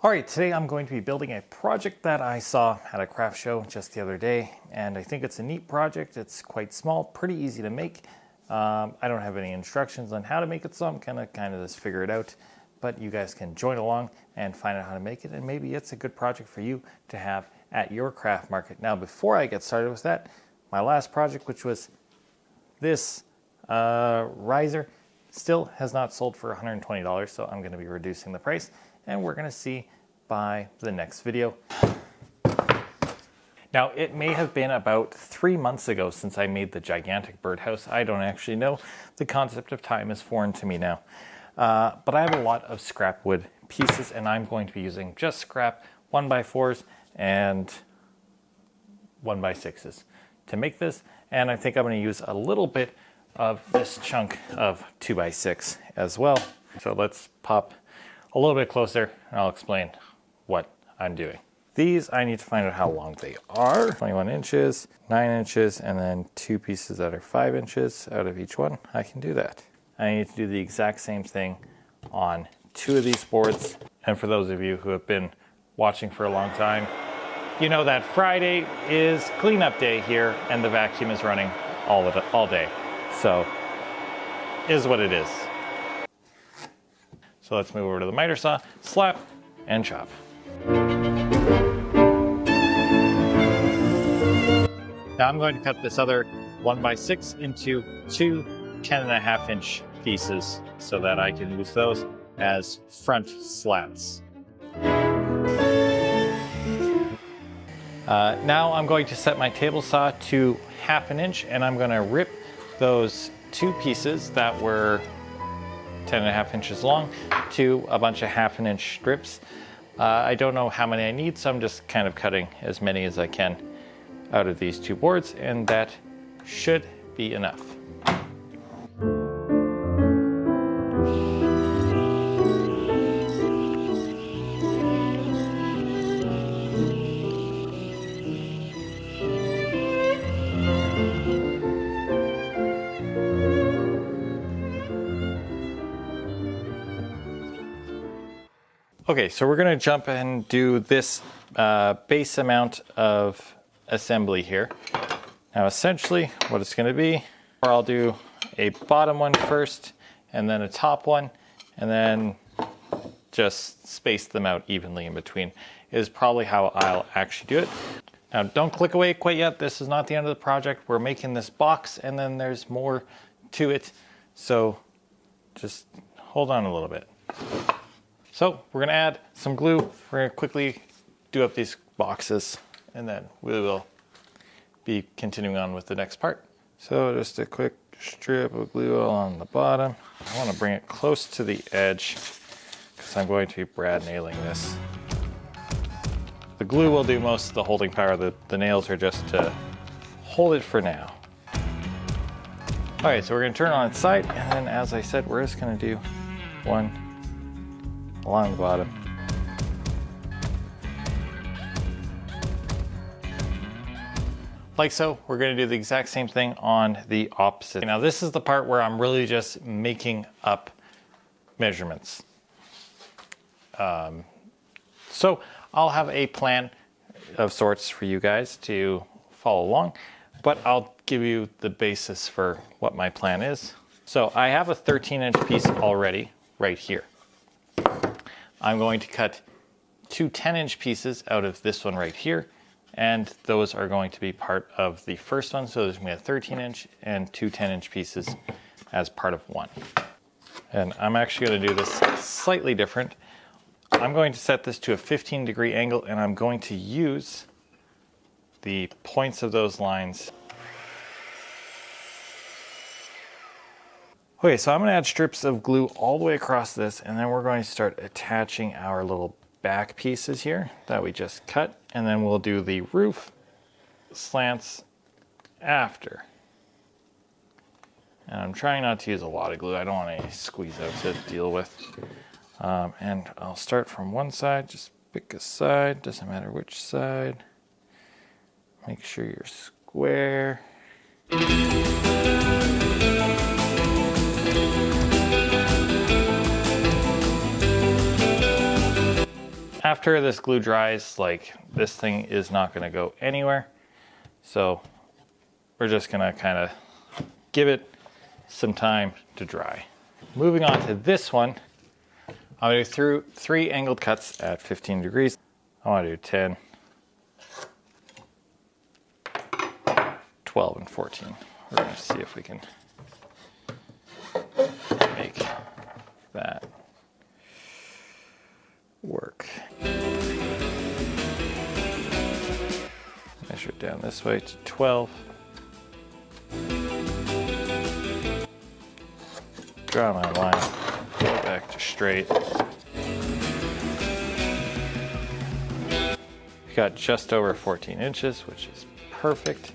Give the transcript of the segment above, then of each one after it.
All right, today I'm going to be building a project that I saw at a craft show just the other day, and I think it's a neat project. It's quite small, pretty easy to make. I don't have any instructions on how to make it, so I'm kind of just figure it out. But you guys can join along and find out how to make it, and maybe it's a good project for you to have at your craft market. Now, before I get started with that, my last project, which was this riser, still has not sold for $120, so I'm going to be reducing the price. And we're going to see by the next video. Now, it may have been about 3 months ago since I made the gigantic birdhouse. I don't actually know. The concept of time is foreign to me now. But I have a lot of scrap wood pieces, and I'm going to be using just scrap 1x4s and 1x6s to make this. And I think I'm going to use a little bit of this chunk of 2x6 as well. So let's pop a little bit closer and I'll explain what I'm doing. These, I need to find out how long they are. 21 inches, 9 inches, and then 2 pieces that are 5 inches out of each one. I can do that. I need to do the exact same thing on 2 of these boards. And for those of you who have been watching for a long time, you know that Friday is cleanup day here and the vacuum is running all day. So, is what it is. So let's move over to the miter saw, slap, and chop. Now I'm going to cut this other 1x6 into 2 10.5 inch pieces so that I can use those as front slats. Now I'm going to set my table saw to 1/2 inch, and I'm going to rip those 2 pieces that were 10.5 inches long to a bunch of 1/2 inch strips. I don't know how many I need, so I'm just kind of cutting as many as I can out of these 2 boards, and that should be enough. Okay, so we're going to jump and do this base amount of assembly here. Now essentially what it's going to be, or I'll do a bottom one first and then a top one, and then just space them out evenly in between is probably how I'll actually do it. Now don't click away quite yet. This is not the end of the project. We're making this box and then there's more to it. So just hold on a little bit. So we're going to add some glue. We're going to quickly do up these boxes, and then we will be continuing on with the next part. So just a quick strip of glue along the bottom. I want to bring it close to the edge because I'm going to be brad nailing this. The glue will do most of the holding power. The nails are just to hold it for now. All right, so we're going to turn it on its side, and then as I said, we're just going to do one along the bottom. Like so, we're going to do the exact same thing on the opposite. Now this is the part where I'm really just making up measurements. So I'll have a plan of sorts for you guys to follow along, but I'll give you the basis for what my plan is. So I have a 13-inch piece already right here. I'm going to cut 2 10-inch pieces out of this one right here, and those are going to be part of the first one. So there's going to be a 13-inch and 2 10-inch pieces as part of one. And I'm actually going to do this slightly different. I'm going to set this to a 15-degree angle, and I'm going to use the points of those lines. Okay, so I'm going to add strips of glue all the way across this, and then we're going to start attaching our little back pieces here that we just cut, and then we'll do the roof slants after. And I'm trying not to use a lot of glue. I don't want any squeeze out to deal with. And I'll start from one side, just pick a side, doesn't matter which side. Make sure you're square. After this glue dries, like, this thing is not going to go anywhere. So we're just going to kind of give it some time to dry. Moving on to this one, I'm going to do 3 angled cuts at 15 degrees. I want to do 10, 12, and 14. We're going to see if we can make that work. Measure it down this way to 12. Draw my line, go back to straight. We got just over 14 inches, which is perfect.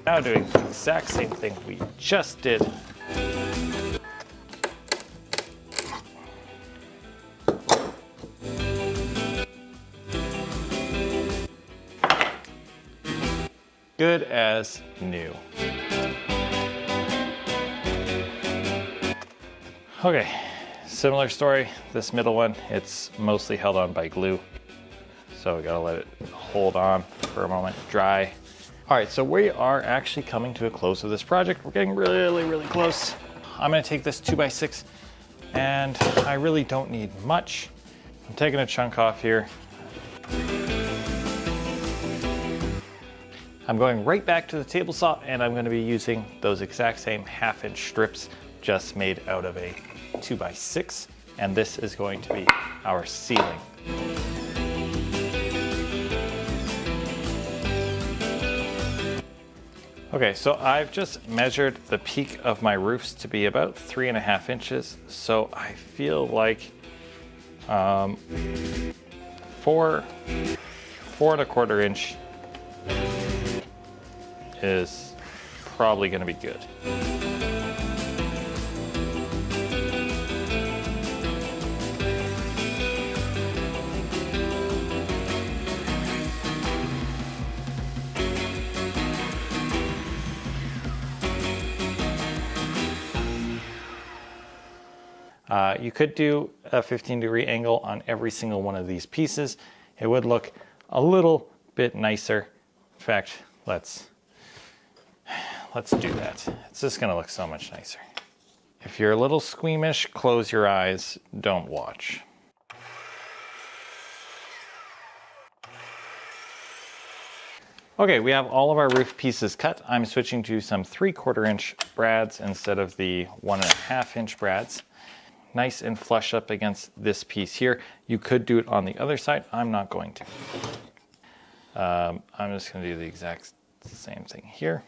Now doing the exact same thing we just did. Good as new. Okay, similar story. This middle one, it's mostly held on by glue. So we gotta let it hold on for a moment, dry. All right, so we are actually coming to a close of this project. We're getting really, really close. I'm gonna take this 2x6 and I really don't need much. I'm taking a chunk off here. I'm going right back to the table saw and I'm going to be using those exact same 1/2 inch strips just made out of a 2x6, and this is going to be our ceiling. Okay, so I've just measured the peak of my roofs to be about 3.5 inches, so I feel like 4.25 inch is probably going to be good. You could do a 15-degree angle on every single one of these pieces. It would look a little bit nicer. In fact, let's do that. It's just gonna look so much nicer. If you're a little squeamish, close your eyes, don't watch. Okay, we have all of our roof pieces cut. I'm switching to some 3/4 inch brads instead of the 1.5 inch brads. Nice and flush up against this piece here. You could do it on the other side. I'm not going to. I'm just gonna do the exact same thing here.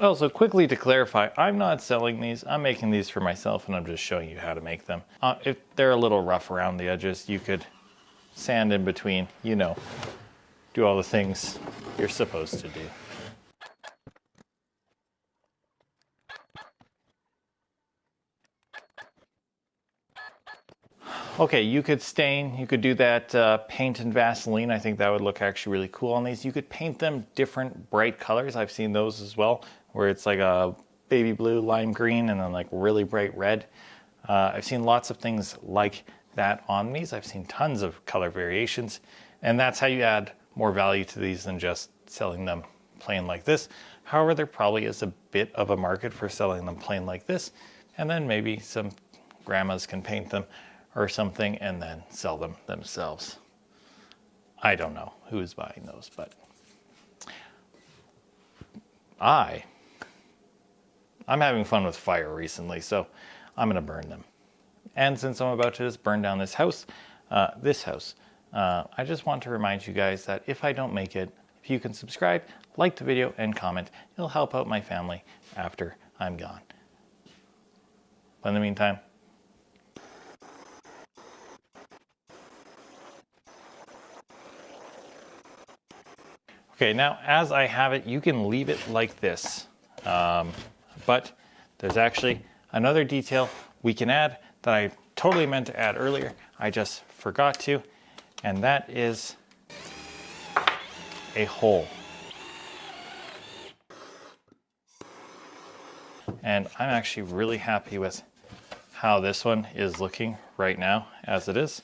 Also, quickly to clarify, I'm not selling these. I'm making these for myself and I'm just showing you how to make them. If they're a little rough around the edges, you could sand in between, you know, do all the things you're supposed to do. Okay, you could stain, you could do that paint and Vaseline. I think that would look actually really cool on these. You could paint them different bright colors. I've seen those as well, where it's like a baby blue, lime green, and then like really bright red. I've seen lots of things like that on these. I've seen tons of color variations, and that's how you add more value to these than just selling them plain like this. However, there probably is a bit of a market for selling them plain like this, and then maybe some grandmas can paint them or something and then sell them themselves. I don't know who is buying those, but I'm having fun with fire recently, so I'm gonna burn them. And since I'm about to just burn down this house, I just want to remind you guys that if I don't make it, if you can subscribe, like the video, and comment, it'll help out my family after I'm gone. But in the meantime, okay, now as I have it, you can leave it like this. But there's actually another detail we can add that I totally meant to add earlier. I just forgot to, and that is a hole. And I'm actually really happy with how this one is looking right now as it is.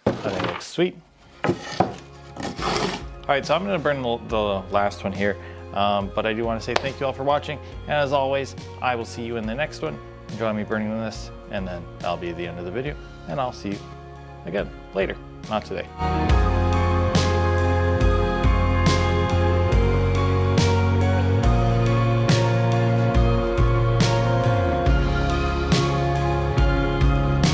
I think it looks sweet. All right, so I'm gonna burn the last one here, but I do wanna say thank you all for watching. And as always, I will see you in the next one. Enjoy me burning this, and then that'll be the end of the video. And I'll see you again later, not today.